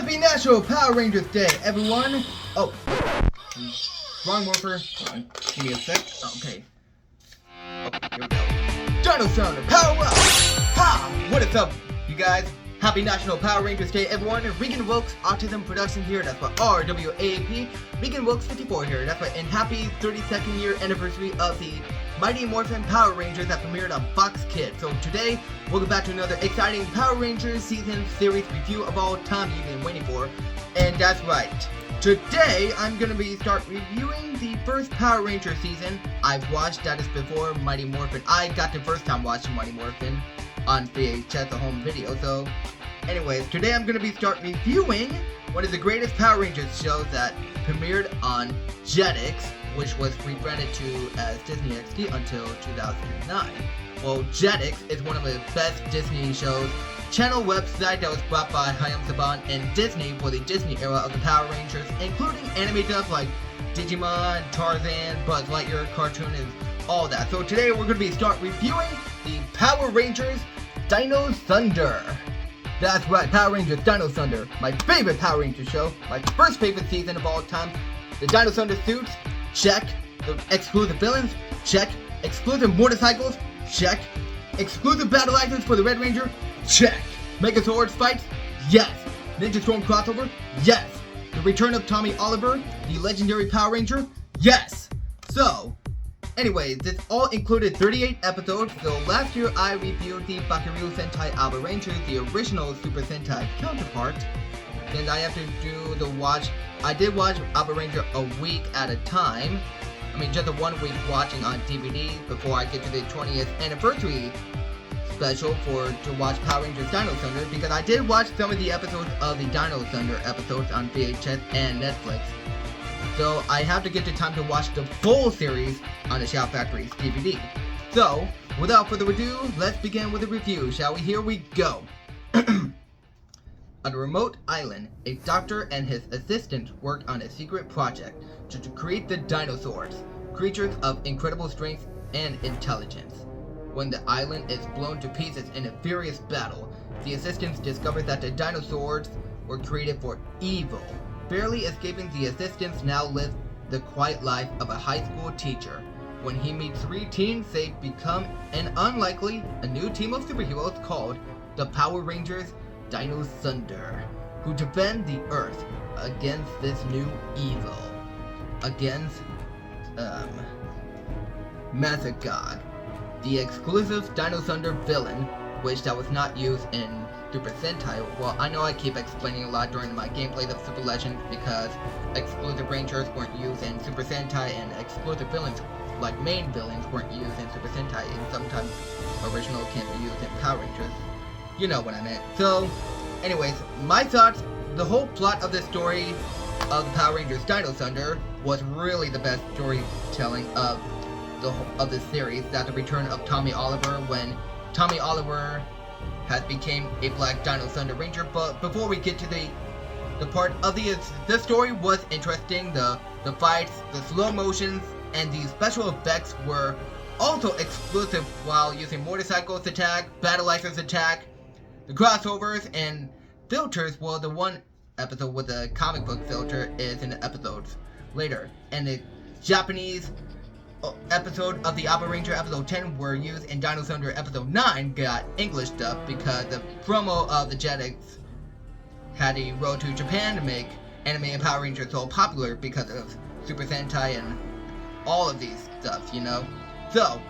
Happy National Power Rangers Day, everyone! Oh, wrong morpher. Hold on. Give me a sec. Okay. Oh, here we go. Dino Thunder, power up! Ha! What is up, you guys? Happy National Power Rangers Day, everyone. Regan Wilks, Autism Production here. That's what RWAP. Regan Wilks 54 here. That's right. And happy 32nd year anniversary of the Mighty Morphin Power Rangers that premiered on Fox Kids. So today, welcome back to another exciting Power Rangers season series review of all time you've been waiting for. And that's right. Today, I'm going to start reviewing the first Power Ranger season. I've watched that is before Mighty Morphin. I got the first time watching Mighty Morphin on VHS, the home video. So, anyways, today I'm going to start reviewing one of the greatest Power Rangers shows that premiered on Jetix, which was rebranded to as Disney XD until 2009. Well, Jetix is one of the best Disney shows, channel website that was brought by Saban and Disney for the Disney era of the Power Rangers, including anime dubs like Digimon, Tarzan, Buzz Lightyear, cartoon, and all that. So today we're going to start reviewing the Power Rangers Dino Thunder. That's right, Power Rangers Dino Thunder, my favorite Power Rangers show, my first favorite season of all time. The Dino Thunder suits, check. The exclusive villains, check. Exclusive motorcycles, check. Exclusive battle items for the Red Ranger, check. Megazords fights, yes. Ninja Storm crossover, yes. The return of Tommy Oliver, the legendary Power Ranger, yes. So, anyways, this all included 38 episodes. So last year I reviewed the Bakuryu Sentai Alba Rangers, the original Super Sentai counterpart. Then I have to do the watch. I did watch Alba Ranger a week at a time. I mean, just a 1 week watching on DVD before I get to the 20th anniversary special to watch Power Rangers Dino Thunder, because I did watch some of the episodes of the Dino Thunder episodes on VHS and Netflix. So I have to get the time to watch the full series on the Shout Factory's DVD. So, without further ado, let's begin with the review, shall we? Here we go. On a remote island, a doctor and his assistant worked on a secret project to create the dinosaurs, creatures of incredible strength and intelligence. When the island is blown to pieces in a furious battle, the assistants discover that the dinosaurs were created for evil. Barely escaping, the assistants now live the quiet life of a high school teacher. When he meets three teens, they become a new team of superheroes called the Power Rangers Dino Thunder, who defend the Earth against this new evil. Against, Method God, the exclusive Dino Thunder villain, which that was not used in Super Sentai. Well, I know I keep explaining a lot during my gameplay of Super Legends because exclusive Rangers weren't used in Super Sentai and exclusive villains, like main villains, weren't used in Super Sentai, and sometimes original can't be used in Power Rangers. You know what I meant. So, anyways, my thoughts, the whole plot of this story of the Power Rangers Dino Thunder was really the best storytelling of this series. That the return of Tommy Oliver, when Tommy Oliver has became a black Dino Thunder Ranger. But before we get to the part of the story was interesting. The fights, the slow motions, and the special effects were also exclusive while using motorcycles attack, battle lasers attack, the crossovers and filters. Well, the one episode with the comic book filter is in the episodes later. And the Japanese episode of the Alba Ranger episode 10 were used in Dino Thunder episode 9 got English dub because the promo of the Jetix had a road to Japan to make anime and Power Rangers so popular because of Super Sentai and all of these stuff, you know? So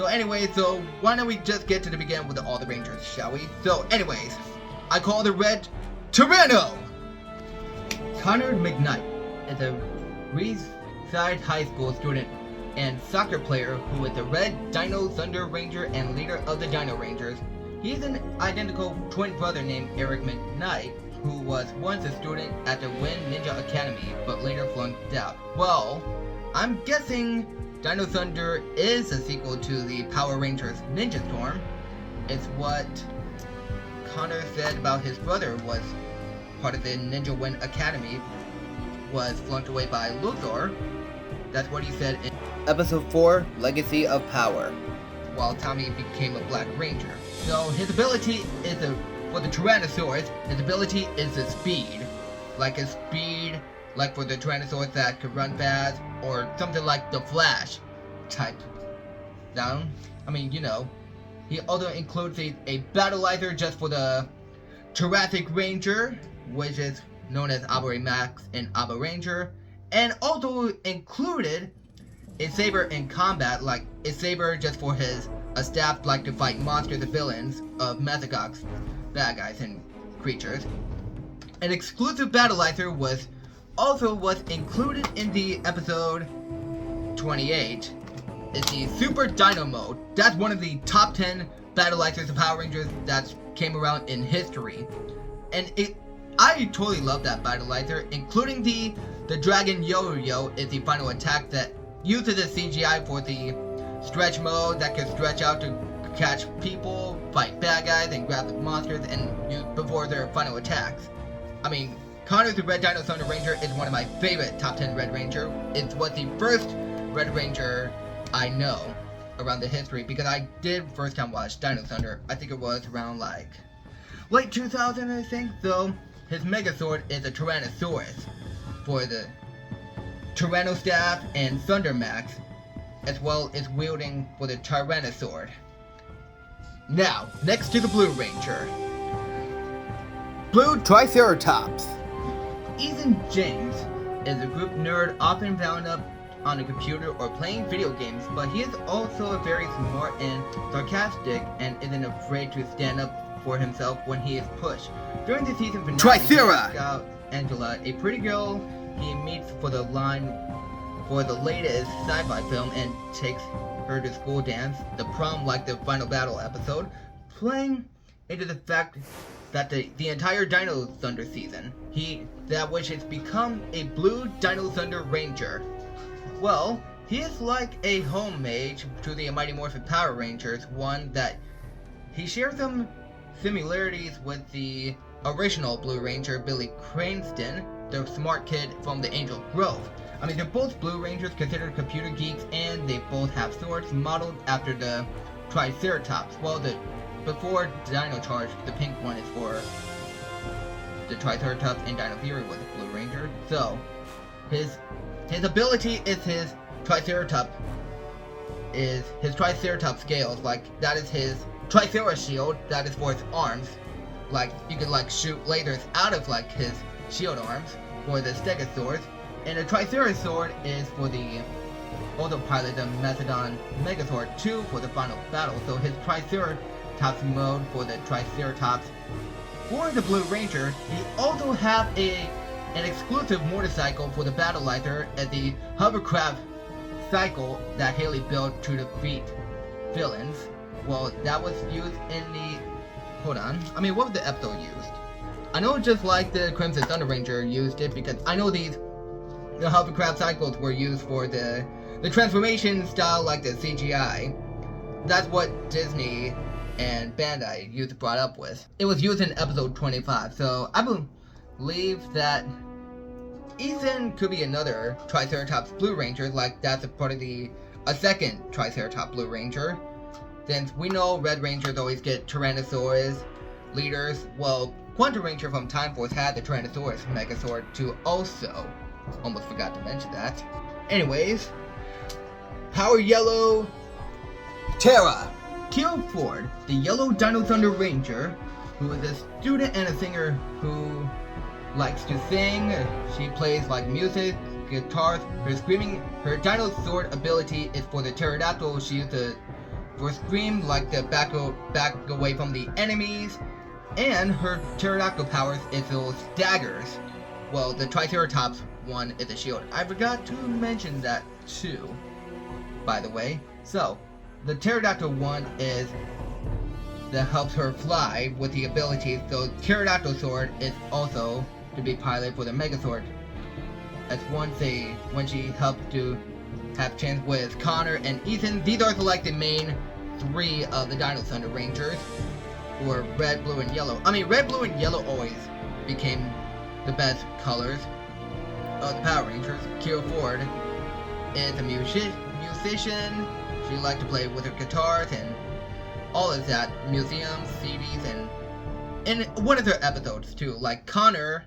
anyways, so why don't we just get to the beginning with all the Rangers, shall we? So anyways, I call the Red Tyranno! Connor McKnight is a Reedside High School student and soccer player who is the Red Dino Thunder Ranger and leader of the Dino Rangers. He is an identical twin brother named Eric McKnight, who was once a student at the Win Ninja Academy, but later flunked out. Well, I'm guessing Dino Thunder is a sequel to the Power Rangers Ninja Storm. It's what Connor said about his brother was part of the Ninja Win Academy, was flunked away by Luthor. That's what he said in Episode 4, Legacy of Power, while Tommy became a Black Ranger. So his ability is for the Tyrannosaurus, his ability is the speed. like his speed, like for the Tyrannosaurus that could run fast, or something like the Flash type down. I mean, you know. He also includes a battleizer just for the Jurassic Ranger, which is known as Aba Max and Aba Ranger, and also included a Saber in combat, like a Saber just for his staff, like to fight monsters and villains of Mesogog's bad guys and creatures. An exclusive battleizer was included in the episode 28. It's the Super Dino mode. That's one of the top 10 battleizers of Power Rangers that came around in history. And I totally love that battleizer, including the Dragon Yo-Yo is the final attack that uses the CGI for the stretch mode that can stretch out to catch people, fight bad guys, and grab the monsters and use before their final attacks. I mean, Connor's the Red Dino Thunder Ranger is one of my favorite top 10 Red Ranger. It was the first Red Ranger I know around the history, because I did first time watch Dino Thunder. I think it was around like late 2000, I think. So his Megazord is a Tyrannosaurus for the Tyrannostaff and Thundermax, as well as wielding for the Tyrannosaur. Now, next to the Blue Ranger. Blue Triceratops. Ethan James is a group nerd often bound up on a computer or playing video games, but he is also very smart and sarcastic and isn't afraid to stand up for himself when he is pushed. During the season finale, Tricera! He out Angela, a pretty girl he meets for the latest sci-fi film, and takes her to school dance, the prom like the final battle episode, playing into the fact that the entire Dino Thunder season, that which has become a Blue Dino Thunder Ranger. Well, he is like a homemage to the Mighty Morphin Power Rangers, one that he shares some similarities with the original Blue Ranger, Billy Cranston, the smart kid from the Angel Grove. I mean, they're both Blue Rangers considered computer geeks, and they both have swords modeled after the Triceratops. Well, before Dino Charge, the pink one is for the Triceratops, and Dino Fury was a Blue Ranger. So, his ability is his Triceratops scales. Like, that is his Tricera shield, that is for his arms. Like, you could like shoot lasers out of like his shield arms for the Stegosaurus. And the Tricera sword is for the autopilot, the Mastodon Megazord 2 for the final battle. So his Triceratops mode for the Triceratops. For the Blue Ranger, he also have an exclusive motorcycle for the battleizer at the hovercraft cycle that Haley built to defeat villains. Well, that was used in the... Hold on. I mean, what was the episode used? I know just like the Crimson Thunder Ranger used it, because I know the hovercraft cycles were used for the transformation style, like the CGI. That's what Disney and Bandai brought up with. It was used in episode 25, so I believe that Ethan could be another Triceratops Blue Ranger, like that's a part of a second Triceratops Blue Ranger. Since we know Red Rangers always get Tyrannosaurus leaders, well, Quantum Ranger from Time Force had the Tyrannosaurus Megazord too also. Almost forgot to mention that. Anyways, Power Yellow Terra. Teal Ford, the Yellow Dino Thunder Ranger, who is a student and a singer who likes to sing. She plays like music, guitars. Her Dino Sword ability is for the Pterodactyl. She uses for scream, like the back away from the enemies. And her Pterodactyl powers is those daggers. Well, the Triceratops one is a shield. I forgot to mention that too, by the way. So, the Pterodactyl one is that helps her fly with the ability. So Pterodactyl sword is also to be piloted for the Megazord. As when she helped to have chance with Connor and Ethan. These are like the main three of the Dino Thunder Rangers, who are red, blue, and yellow. I mean, red, blue, and yellow always became the best colors of the Power Rangers. Kira Ford is a musician. She liked to play with her guitars and all of that. Museums, CDs, and in one of their episodes too. Like Connor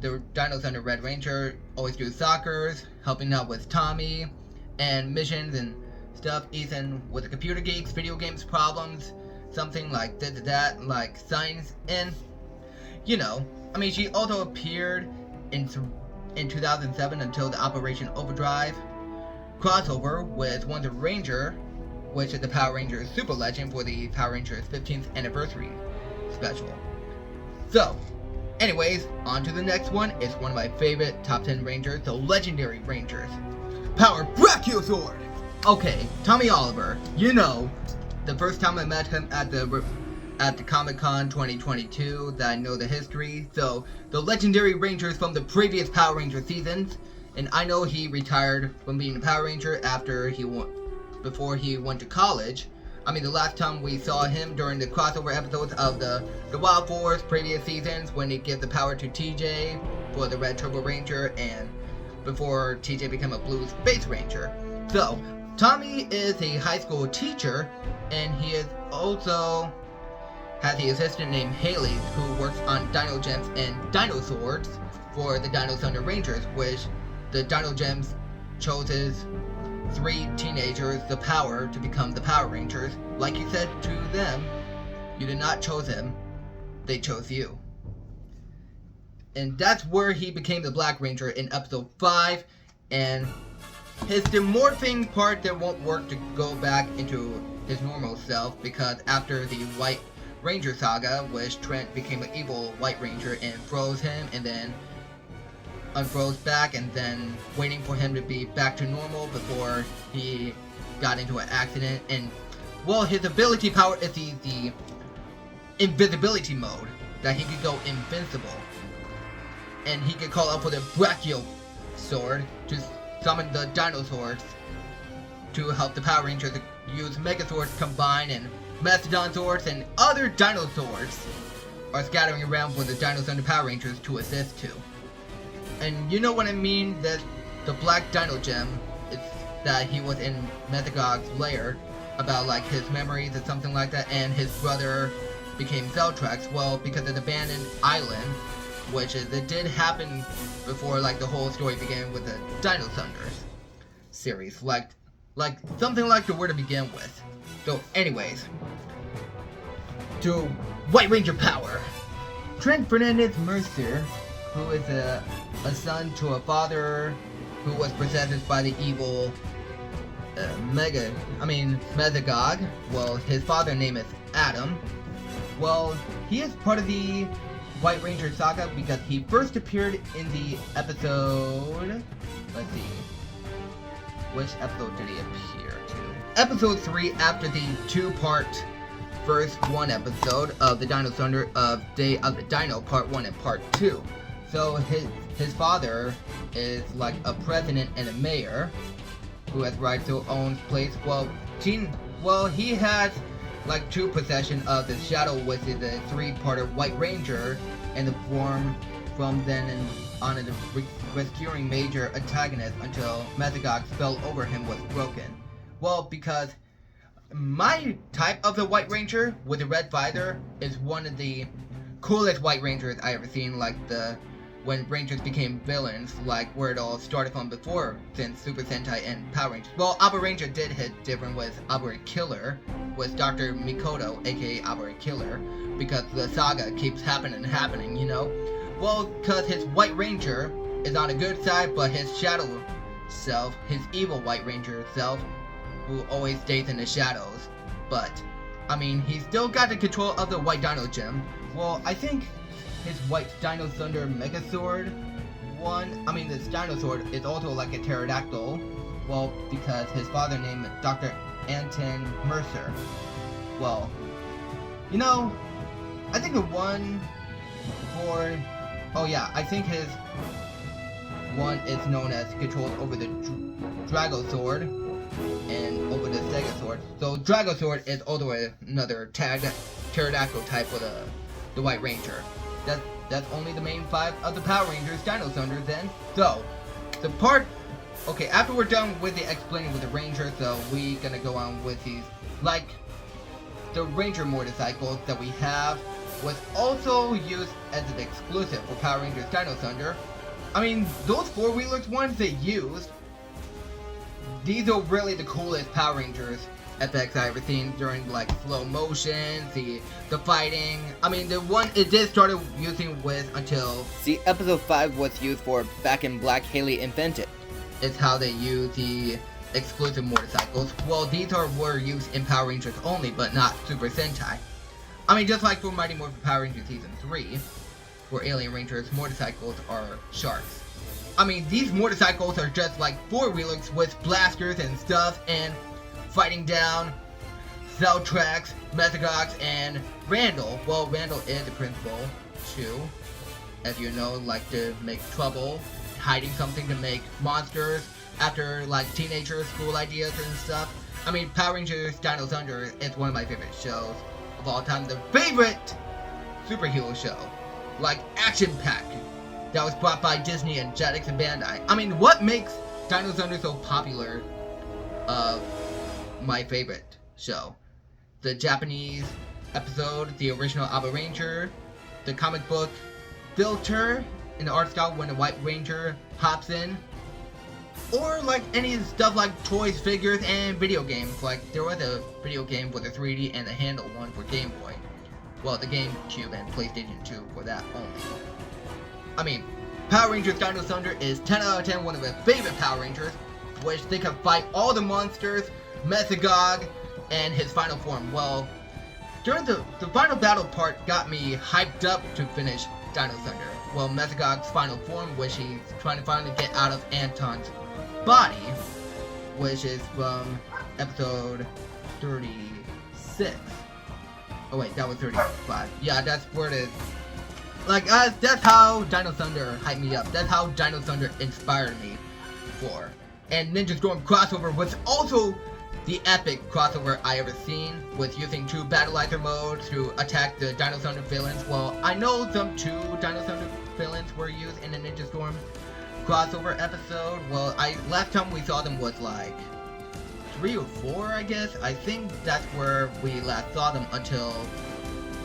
the Dino Thunder Red Ranger always do soccers, helping out with Tommy, and missions and stuff. Ethan with the computer geeks, video games problems, something like that, like science, and you know, I mean, she also appeared in 2007 until the Operation Overdrive crossover with Wonder Ranger, which is the Power Rangers Super Legend for the Power Rangers 15th anniversary special. So, anyways, on to the next one. It's one of my favorite top 10 Rangers, the Legendary Rangers. Power Brachiosaur! Okay, Tommy Oliver, you know, the first time I met him at the Comic-Con 2022, that I know the history. So, the Legendary Rangers from the previous Power Ranger seasons, and I know he retired from being a Power Ranger before he went to college. I mean, the last time we saw him during the crossover episodes of the Wild Force previous seasons, when he gave the power to TJ for the Red Turbo Ranger, and before TJ became a Blue Space Ranger. So, Tommy is a high school teacher, and he is also has the assistant named Haley, who works on Dino Gems and Dino Swords for the Dino Thunder Rangers, which the Dino Gems chose 3 teenagers the power to become the Power Rangers. Like you said to them, you did not choose him, they chose you. And that's where he became the Black Ranger in episode 5, and his demorphing part that won't work to go back into his normal self, because after the White Ranger saga, which Trent became an evil White Ranger and froze him, and then unfroze back, and then waiting for him to be back to normal before he got into an accident. And well, his ability power is the invisibility mode, that he could go invincible, and he could call out for the Brachio sword to summon the dinosaurs to help the Power Rangers use Megazords combined, and Mastodon Swords and other dinosaurs are scattering around for the Dino Thunder Power Rangers to assist to. And you know what I mean, that the Black Dino Gem, it's that he was in Methagog's lair, about like his memories or something like that, and his brother became Celtrax. Well, because of the abandoned island, which is, it did happen before like the whole story began with the Dino Thunders series, like something like the Where to Begin With. So anyways, to White Ranger power. Trent Fernandez Mercer, who is a son to a father who was possessed by the evil Methagog. Well, his father's name is Adam. Well, he is part of the White Ranger saga because he first appeared in the episode, let's see, which episode did he appear to? Episode 3, after the 2-part first one episode of the Dino Thunder of Day of the Dino Part 1 and Part 2. So his father is like a president and a mayor who has rights to own place. Well, he has like 2 possession of the Shadow, which is a 3-parter White Ranger, and the form from then and on in the rescuing major antagonist until Methagog's spell over him was broken. Well, because my type of the White Ranger with the red visor is one of the coolest White Rangers I ever seen, like when Rangers became villains, like where it all started from before, since Super Sentai and Power Rangers. Well, Abba Ranger did hit different with Abba Killer, with Dr. Mikoto, aka Abba Killer, because the saga keeps happening, you know? Well, because his White Ranger is on the good side, but his shadow self, his evil White Ranger self, who always stays in the shadows. But, I mean, he's still got the control of the White Dino Gem. Well, I think his White Dino Thunder Megazord this Dino Sword is also like a pterodactyl. Well, because his father named Dr. Anton Mercer. Well, you know, I think the one for... Oh yeah, I think his one is known as controls over the Drago Sword and over the Sega Sword. So Drago Sword is also another pterodactyl type for the White Ranger. That's only the main 5 of the Power Rangers Dino Thunder then. So, the part... Okay, after we're done with the explaining with the Ranger, so we gonna go on with these, like, the Ranger motorcycles that we have. was also used as an exclusive for Power Rangers Dino Thunder. I mean, those four-wheelers ones they used, these are really the coolest Power Rangers effects I ever seen during like slow motion, the fighting. I mean, the one it did started using with until episode 5 was used for Back in Black Haley Invented. It's how they use the exclusive motorcycles. Well, these were used in Power Rangers only, but not Super Sentai. I mean, just like for Mighty Morphin Power Rangers Season 3, for Alien Rangers, motorcycles are sharks. I mean, these motorcycles are just like four-wheelers with blasters and stuff, and fighting down Cell Tracks, Mechagox, and Randall. Well, Randall is the principal, too. As you know, like to make trouble, hiding something to make monsters after like teenagers' school ideas and stuff. I mean, Power Rangers Dino Thunder is one of my favorite shows of all time. The favorite superhero show, like action-packed, that was brought by Disney and Jetix and Bandai. I mean, what makes Dino Thunder so popular? My favorite show. The Japanese episode, the original Aba Ranger, the comic book filter in the art style when the White Ranger hops in, or like any stuff like toys, figures, and video games. Like there was a video game with a 3D and a handle one for Game Boy. Well, the GameCube and PlayStation 2 for that only. I mean, Power Rangers Dino Thunder is 10 out of 10 one of my favorite Power Rangers, which they can fight all the monsters, Mesogog, and his final form. Well, during the final battle part got me hyped up to finish Dino Thunder. Well, Mesogog's final form, which he's trying to finally get out of Anton's body, which is from episode 36. Oh wait, that was 35. Yeah, that's where it is. Like, that's how Dino Thunder hyped me up. That's how Dino Thunder inspired me for. And Ninja Storm crossover was also the epic crossover I ever seen, with using 2 Battleizer modes to attack the Dino Thunder villains. Well, I know some 2 Dino Thunder villains were used in the Ninja Storm crossover episode. Well, last time we saw them was like 3 or 4, I guess. I think that's where we last saw them until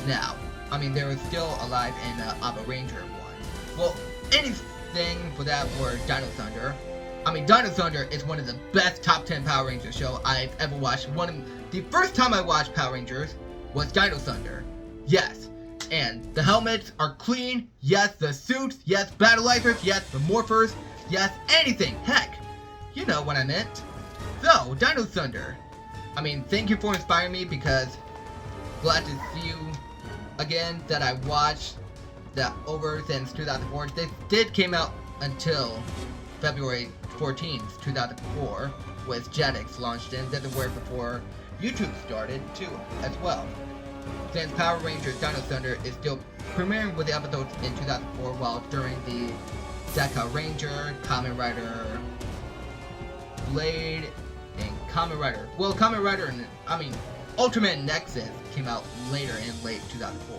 now. I mean, they were still alive in the Aba Ranger one. Well, anything for that for Dino Thunder. I mean, Dino Thunder is one of the best top 10 Power Rangers show I've ever watched. The first time I watched Power Rangers was Dino Thunder. Yes. And the helmets are clean. Yes, the suits. Yes, Battleizers. Yes, the morphers. Yes, anything. Heck, you know what I meant. So, Dino Thunder. I mean, thank you for inspiring me, because glad to see you again, that I watched that over since 2004. This did came out until February 14th, 2004, with Jetix launched in. This is where before YouTube started too, as well. Since Power Rangers Dino Thunder is still premiering with the episodes in 2004, while during the Deka Ranger, Kamen Rider, Blade, and Kamen Rider. Well, Kamen Rider and Ultraman Nexus came out later in late 2004.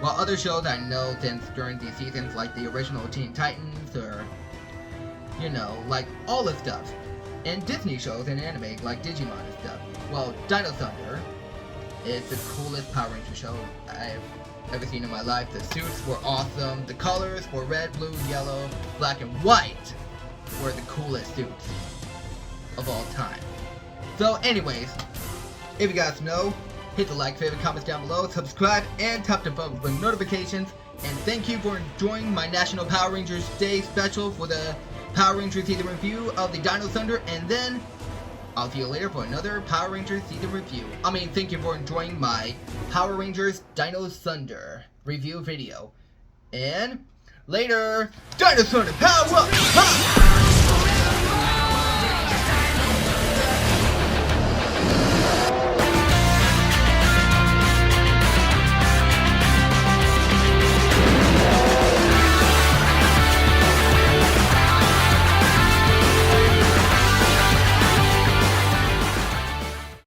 While other shows I know since during these seasons, like the original Teen Titans, or you know, like all the stuff, and Disney shows and anime like Digimon and stuff. Well, Dino Thunder is the coolest Power Ranger show I've ever seen in my life. The suits were awesome. The colors were red, blue, yellow, black, and white were the coolest suits of all time. So anyways, if you guys know, hit the like, favorite, comments down below, subscribe, and tap the bell for notifications. And thank you for enjoying my National Power Rangers Day special for the Power Rangers season review of the Dino Thunder, and then I'll see you later for another Power Rangers season review. Thank you for enjoying my Power Rangers Dino Thunder review video. And later, Dino Thunder, power up! Ha!